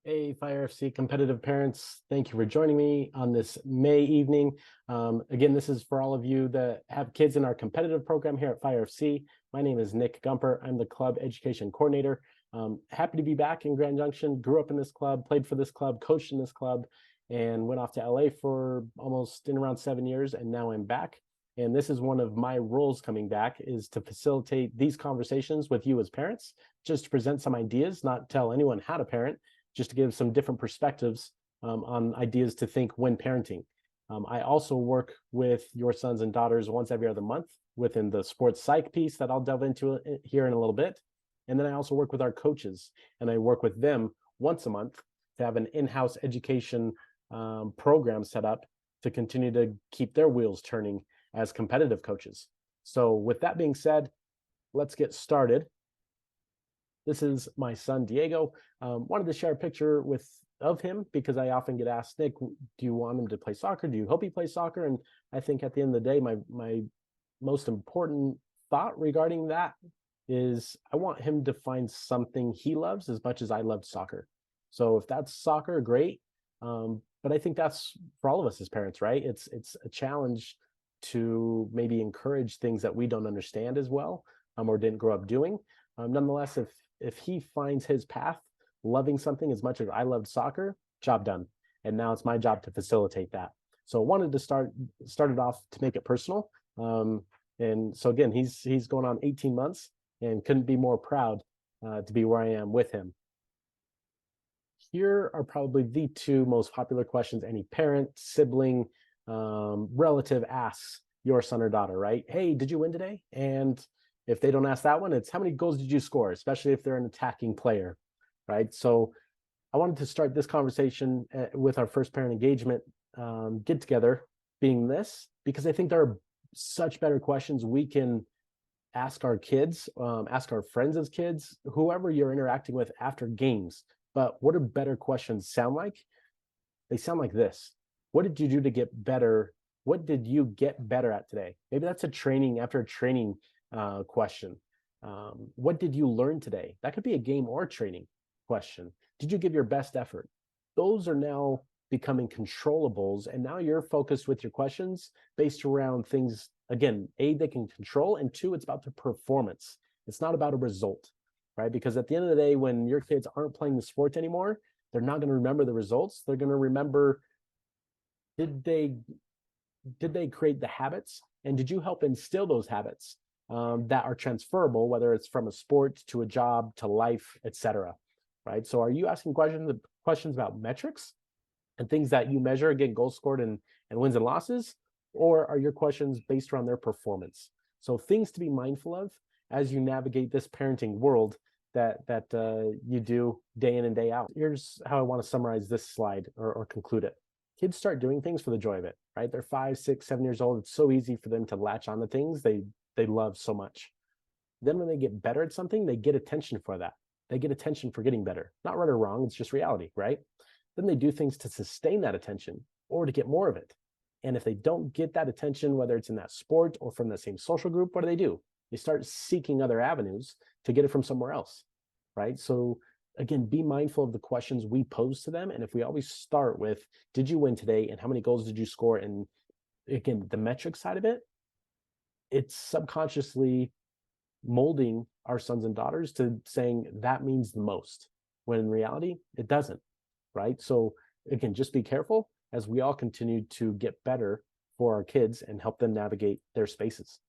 Hey, Fire FC competitive parents, thank you for joining me on this May evening. Again, this is for all of you that have kids in our competitive program here at Fire FC. My name is Nick Gumpert. I'm the club education coordinator. Happy to be back in Grand Junction. Grew up in this club, played for this club, coached in this club, and went off to LA for almost in around 7 years, and now I'm back. And this is one of my roles coming back, is to facilitate these conversations with you as parents, just to present some ideas, not tell anyone how to parent, just to give some different perspectives on ideas to think when parenting. I also work with your sons and daughters once every other month within the sports psych piece that I'll delve into here in a little bit. And then I also work with our coaches, and I work with them once a month to have an in-house education program set up to continue to keep their wheels turning as competitive coaches. So with that being said, let's get started. This is my son, Diego. Wanted to share a picture of him because I often get asked, Nick, do you want him to play soccer? Do you hope he plays soccer? And I think at the end of the day, my most important thought regarding that is I want him to find something he loves as much as I loved soccer. So if that's soccer, great. But I think that's for all of us as parents, right? It's a challenge to maybe encourage things that we don't understand as well or didn't grow up doing. Nonetheless, if he finds his path loving something as much as I loved soccer, job done. And now it's my job to facilitate that. So I wanted to start it off to make it personal. And so again, he's going on 18 months and couldn't be more proud to be where I am with him. Here are probably the two most popular questions any parent, sibling, relative asks your son or daughter, right? Hey, did you win today? And if they don't ask that one, it's how many goals did you score, especially if they're an attacking player, right? So I wanted to start this conversation with our first parent engagement get together being this, because I think there are such better questions we can ask our kids, ask our friends as kids, whoever you're interacting with after games. But what do better questions sound like? They sound like this. What did you do to get better? What did you get better at today? Maybe that's a training after a training question. What did you learn today? That could be a game or training question. Did you give your best effort? Those are now becoming controllables, and now you're focused with your questions based around things, again, A, they can control, and two, it's about the performance. It's not about a result, right? Because at the end of the day, when your kids aren't playing the sport anymore, they're not going to remember the results. They're going to remember, did they create the habits, and did you help instill those habits that are transferable, whether it's from a sport to a job to life, etc. Right? So are you asking questions about metrics and things that you measure, again, goals scored and wins and losses, or are your questions based around their performance? So things to be mindful of as you navigate this parenting world that you do day in and day out. Here's how I want to summarize this slide or conclude it. Kids start doing things for the joy of it, right? They're 5, 6, 7 years old. It's so easy for them to latch on to things they love so much. Then when they get better at something, they get attention for that. They get attention for getting better. Not right or wrong, it's just reality, right? Then they do things to sustain that attention or to get more of it. And if they don't get that attention, whether it's in that sport or from the same social group, what do? They start seeking other avenues to get it from somewhere else, right? So again, be mindful of the questions we pose to them. And if we always start with, did you win today? And how many goals did you score? And again, the metric side of it, it's subconsciously molding our sons and daughters to saying that means the most, when in reality, it doesn't, right? So again, just be careful as we all continue to get better for our kids and help them navigate their spaces.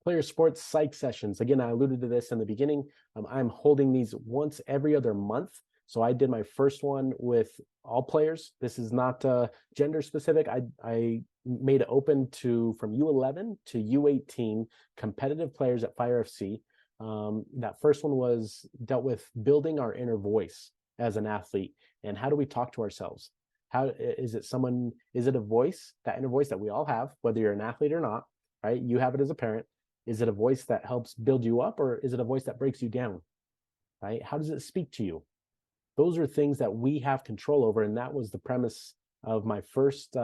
Player sports psych sessions. Again, I alluded to this in the beginning. I'm holding these once every other month. So I did my first one with all players. This is not gender specific. I made it open to from U11 to U18 competitive players at Fire FC. That first one dealt with building our inner voice as an athlete. And how do we talk to ourselves? How is it a voice, that inner voice that we all have, whether you're an athlete or not, right? You have it as a parent. Is it a voice that helps build you up, or is it a voice that breaks you down, right? How does it speak to you? Those are things that we have control over, and that was the premise of my first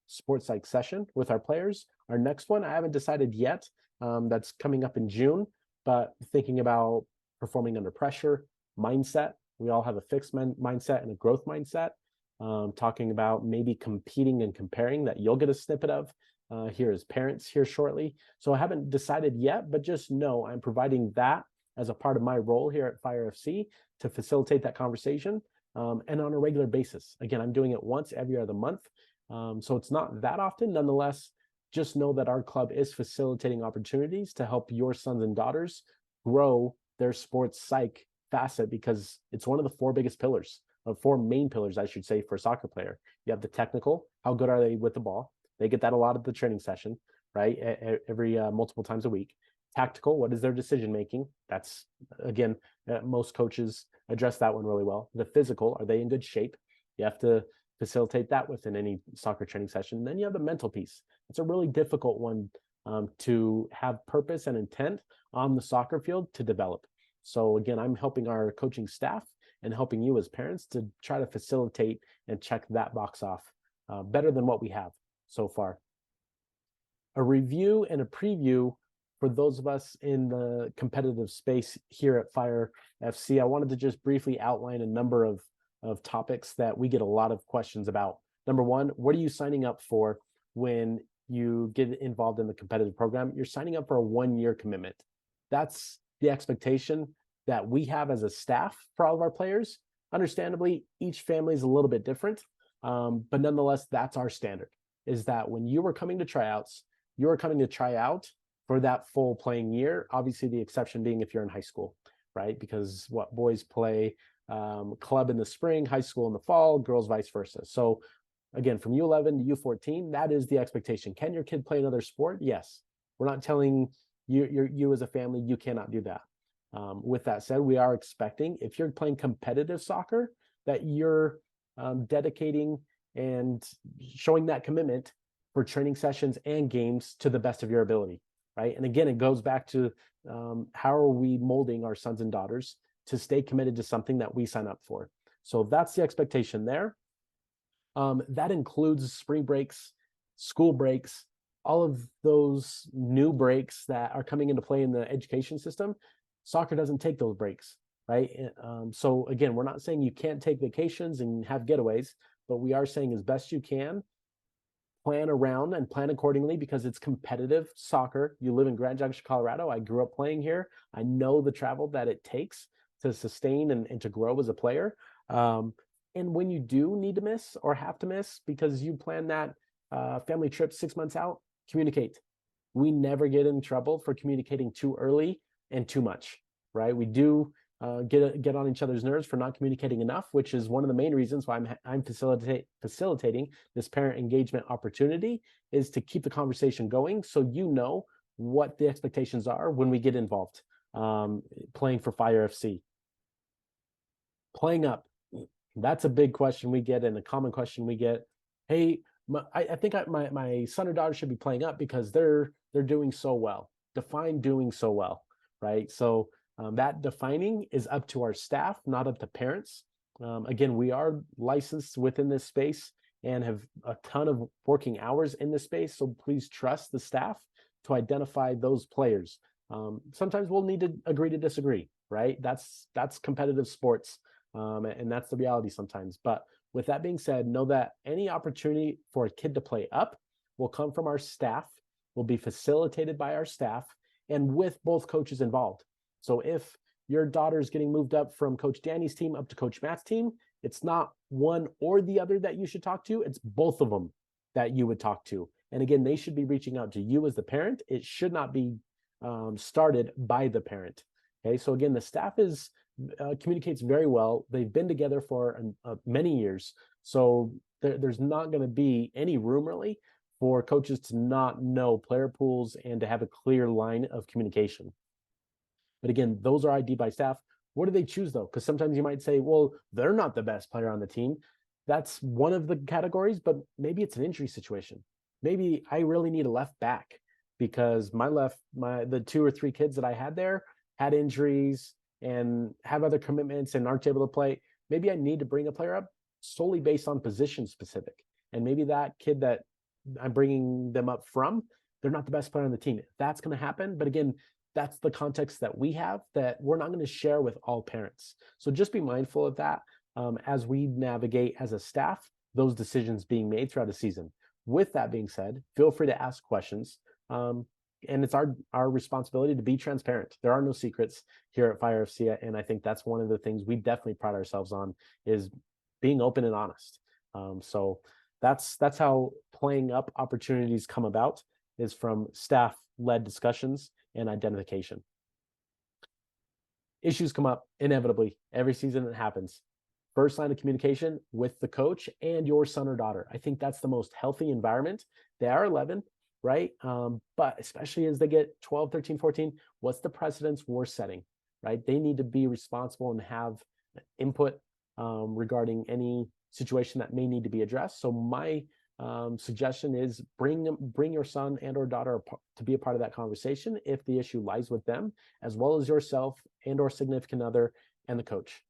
sports psych session with our players. Our next one, I haven't decided yet. That's coming up in June, but thinking about performing under pressure, mindset. We all have a fixed mindset and a growth mindset. Talking about maybe competing and comparing that you'll get a snippet of here as parents here shortly. So I haven't decided yet, but just know I'm providing that as a part of my role here at Fire FC to facilitate that conversation and on a regular basis. Again, I'm doing it once every other month. So it's not that often. Nonetheless, just know that our club is facilitating opportunities to help your sons and daughters grow their sports psych facet, because it's one of the four biggest pillars, of four main pillars, I should say, for a soccer player. You have the technical, how good are they with the ball? They get that a lot at the training session, right? Every multiple times a week. Tactical, what is their decision making? That's, again, most coaches address that one really well. The physical, are they in good shape? You have to facilitate that within any soccer training session. And then you have the mental piece. It's a really difficult one to have purpose and intent on the soccer field to develop. So again, I'm helping our coaching staff and helping you as parents to try to facilitate and check that box off better than what we have so far. A review and a preview for those of us in the competitive space here at Fire FC. I wanted to just briefly outline a number of topics that we get a lot of questions about. Number one, what are you signing up for when you get involved in the competitive program? You're signing up for a 1-year commitment. That's the expectation that we have as a staff for all of our players. Understandably, each family is a little bit different, but nonetheless, that's our standard, is that when you are coming to tryouts, you are coming to try out for that full playing year. Obviously, the exception being if you're in high school, right? Because what boys play club in the spring, high school in the fall, girls vice versa. So again, from U11 to U14, that is the expectation. Can your kid play another sport? Yes. We're not telling you as a family, you cannot do that. With that said, we are expecting, if you're playing competitive soccer, that you're dedicating and showing that commitment for training sessions and games to the best of your ability, right? And again, it goes back to how are we molding our sons and daughters to stay committed to something that we sign up for. So that's the expectation there. That includes spring breaks, school breaks, all of those new breaks that are coming into play in the education system. Soccer doesn't take those breaks, right? So again, we're not saying you can't take vacations and have getaways, but we are saying as best you can, plan around and plan accordingly, because it's competitive soccer. You live in Grand Junction, Colorado. I grew up playing here. I know the travel that it takes to sustain and to grow as a player. And when you do need to miss or have to miss because you plan that family trip 6 months out, communicate. We never get in trouble for communicating too early and too much, right? We do get on each other's nerves for not communicating enough, which is one of the main reasons why I'm facilitating this parent engagement opportunity, is to keep the conversation going so you know what the expectations are when we get involved playing for Fire FC. Playing up, that's a big question we get, and a common question we get. Hey, I think my son or daughter should be playing up because they're doing so well. Define doing so well, right? So that defining is up to our staff, not up to parents. Again, we are licensed within this space and have a ton of working hours in this space. So please trust the staff to identify those players. Sometimes we'll need to agree to disagree, right? That's competitive sports. And that's the reality sometimes. But with that being said, know that any opportunity for a kid to play up will come from our staff, will be facilitated by our staff, and with both coaches involved. So if your daughter is getting moved up from Coach Danny's team up to Coach Matt's team, it's not one or the other that you should talk to. It's both of them that you would talk to. And again, they should be reaching out to you as the parent. It should not be started by the parent. Okay, so again, the staff communicates very well. They've been together for many years. So there's not going to be any room really for coaches to not know player pools and to have a clear line of communication. But again, those are ID by staff. What do they choose though? Because sometimes you might say, well, they're not the best player on the team. That's one of the categories, but maybe it's an injury situation. Maybe I really need a left back because the 2 or 3 kids that I had there had injuries and have other commitments and aren't able to play. Maybe I need to bring a player up solely based on position specific. And maybe that kid that I'm bringing them up from, they're not the best player on the team. That's going to happen. But again, that's the context that we have that we're not going to share with all parents. So just be mindful of that as we navigate as a staff those decisions being made throughout a season. With that being said, feel free to ask questions. And it's our responsibility to be transparent. There are no secrets here at Fire FC, and I think that's one of the things we definitely pride ourselves on is being open and honest. So that's how playing up opportunities come about, is from staff-led discussions and identification. Issues come up inevitably every season. It happens. First line of communication with the coach and your son or daughter. I think that's the most healthy environment. They are 11, right? But especially as they get 12, 13, 14, what's the precedence we're setting, right? They need to be responsible and have input regarding any situation that may need to be addressed. So my suggestion is bring your son and or daughter to be a part of that conversation if the issue lies with them, as well as yourself and or significant other and the coach.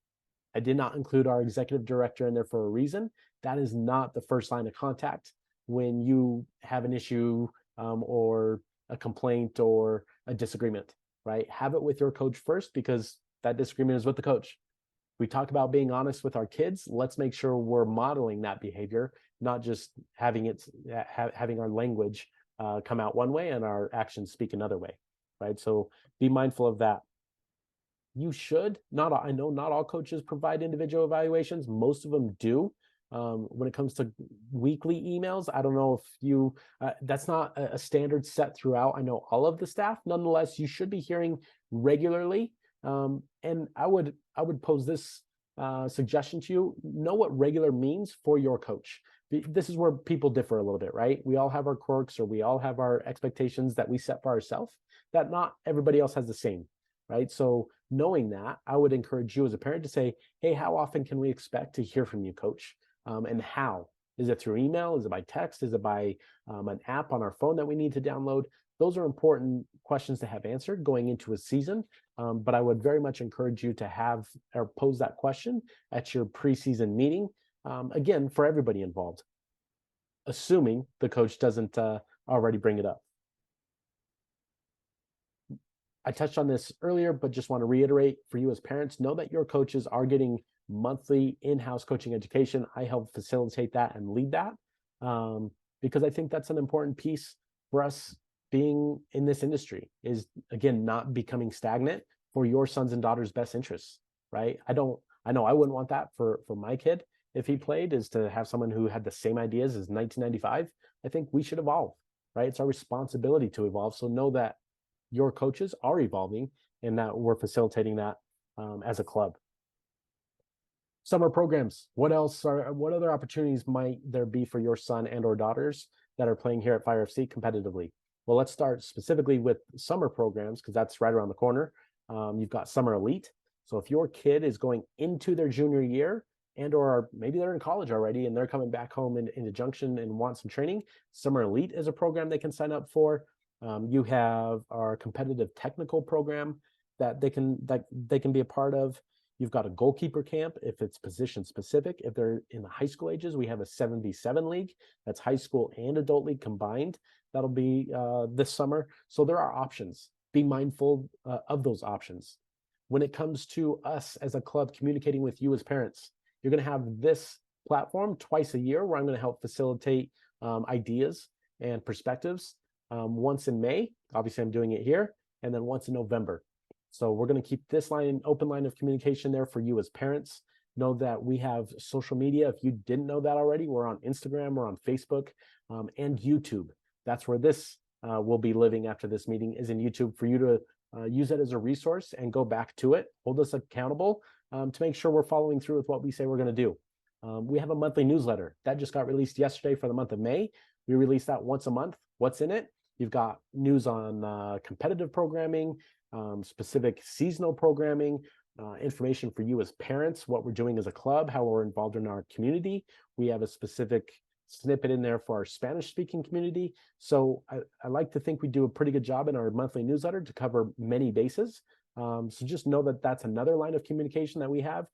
I did not include our executive director in there for a reason. That is not the first line of contact when you have an issue or a complaint or a disagreement, right? Have it with your coach first, because that disagreement is with the coach. We talk about being honest with our kids. Let's make sure we're modeling that behavior, not just having our language come out one way and our actions speak another way, right? So be mindful of that. You should I know not all coaches provide individual evaluations. Most of them do. When it comes to weekly emails, I don't know if that's not a standard set throughout. I know all of the staff. Nonetheless, you should be hearing regularly. And I would pose this suggestion to you: know what regular means for your coach. This is where people differ a little bit, right? We all have our quirks, or we all have our expectations that we set for ourselves that not everybody else has the same, right? So knowing that, I would encourage you as a parent to say, hey, how often can we expect to hear from you, coach? And how? Is it through email? Is it by text? Is it by an app on our phone that we need to download? Those are important questions to have answered going into a season. But I would very much encourage you to have or pose that question at your preseason meeting, again, for everybody involved, assuming the coach doesn't already bring it up. I touched on this earlier, but just want to reiterate for you as parents, know that your coaches are getting monthly in-house coaching education. I help facilitate that and lead that because I think that's an important piece for us being in this industry, is, again, not becoming stagnant for your sons and daughters' best interests, right? I know I wouldn't want that for my kid if he played, is to have someone who had the same ideas as 1995. I think we should evolve, right? It's our responsibility to evolve. So know that your coaches are evolving and that we're facilitating that as a club. Summer programs. What other opportunities might there be for your son and or daughters that are playing here at Fire FC competitively? Well, let's start specifically with summer programs, because that's right around the corner. You've got Summer Elite. So if your kid is going into their junior year and or maybe they're in college already and they're coming back home into Junction and want some training, Summer Elite is a program they can sign up for. You have our competitive technical program that they can be a part of. You've got a goalkeeper camp if it's position specific. If they're in the high school ages, we have a 7v7 league. That's high school and adult league combined. That'll be this summer. So there are options. Be mindful of those options. When it comes to us as a club communicating with you as parents, you're going to have this platform twice a year where I'm going to help facilitate ideas and perspectives. Once in May, obviously I'm doing it here, and then once in November. So we're going to keep this open line of communication there for you as parents. Know that we have social media. If you didn't know that already, we're on Instagram, we're on Facebook, and YouTube. That's where this will be living after this meeting, is in YouTube, for you to use it as a resource and go back to it. Hold us accountable to make sure we're following through with what we say we're going to do. We have a monthly newsletter that just got released yesterday for the month of May. We release that once a month. What's in it? You've got news on competitive programming, specific seasonal programming, information for you as parents, what we're doing as a club, how we're involved in our community. We have a specific snippet in there for our Spanish-speaking community. So I like to think we do a pretty good job in our monthly newsletter to cover many bases. So just know that that's another line of communication that we have.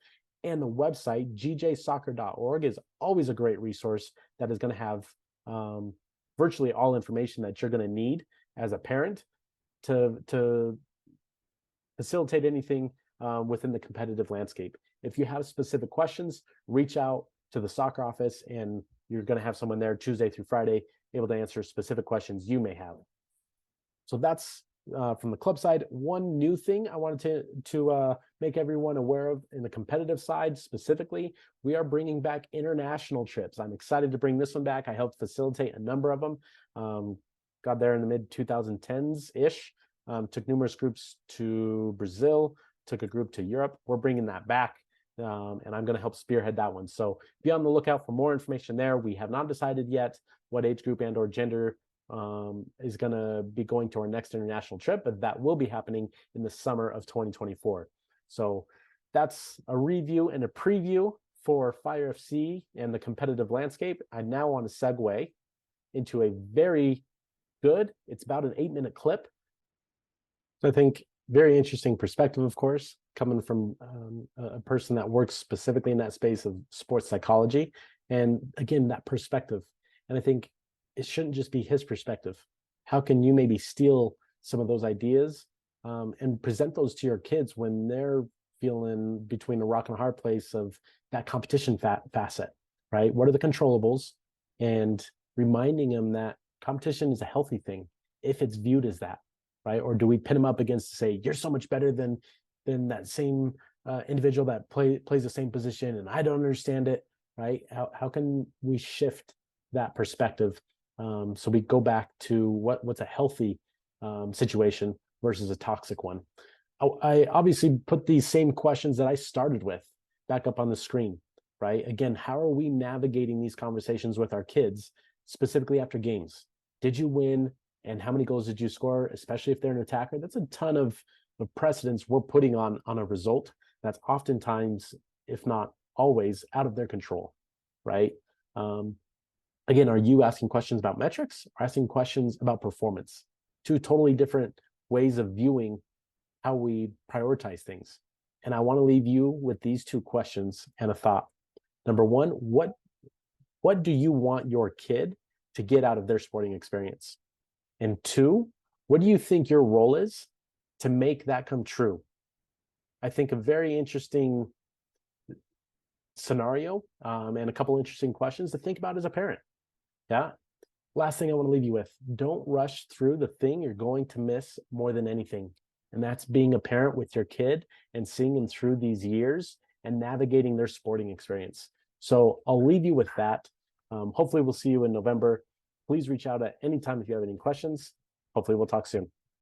And the website, gjsoccer.org, is always a great resource that is going to have virtually all information that you're going to need as a parent to facilitate anything within the competitive landscape. If you have specific questions, reach out to the soccer office, and you're going to have someone there Tuesday through Friday able to answer specific questions you may have. So that's from the club side. One new thing I wanted to make everyone aware of in the competitive side specifically, we are bringing back international trips. I'm excited to bring this one back. I helped facilitate a number of them. Got there in the mid 2010s-ish. Took numerous groups to Brazil, took a group to Europe. We're bringing that back, and I'm going to help spearhead that one. So be on the lookout for more information there. We have not decided yet what age group and or gender is going to be going to our next international trip, but that will be happening in the summer of 2024. So that's a review and a preview for Fire FC and the competitive landscape. I now want to segue into a very good, it's about an 8-minute clip. So I think very interesting perspective, of course, coming from a person that works specifically in that space of sports psychology. And again, that perspective. And I think it shouldn't just be his perspective. How can you maybe steal some of those ideas and present those to your kids when they're feeling between a rock and a hard place of that competition facet, right? What are the controllables? And reminding them that competition is a healthy thing if it's viewed as that, right? Or do we pin them up against to say, you're so much better than that same individual that plays the same position and I don't understand it, right? How can we shift that perspective so we go back to what's a healthy situation versus a toxic one? I obviously put these same questions that I started with back up on the screen, right? Again, how are we navigating these conversations with our kids, specifically after games? Did you win? And how many goals did you score, especially if they're an attacker? That's a ton of precedence we're putting on a result that's oftentimes, if not always, out of their control, right? Again, are you asking questions about metrics or asking questions about performance? Two totally different ways of viewing how we prioritize things. And I want to leave you with these two questions and a thought. Number one, what do you want your kid to get out of their sporting experience? And two, what do you think your role is to make that come true? I think a very interesting scenario and a couple interesting questions to think about as a parent. Yeah. Last thing I want to leave you with, don't rush through the thing you're going to miss more than anything. And that's being a parent with your kid and seeing them through these years and navigating their sporting experience. So I'll leave you with that. Hopefully we'll see you in November. Please reach out at any time if you have any questions. Hopefully we'll talk soon.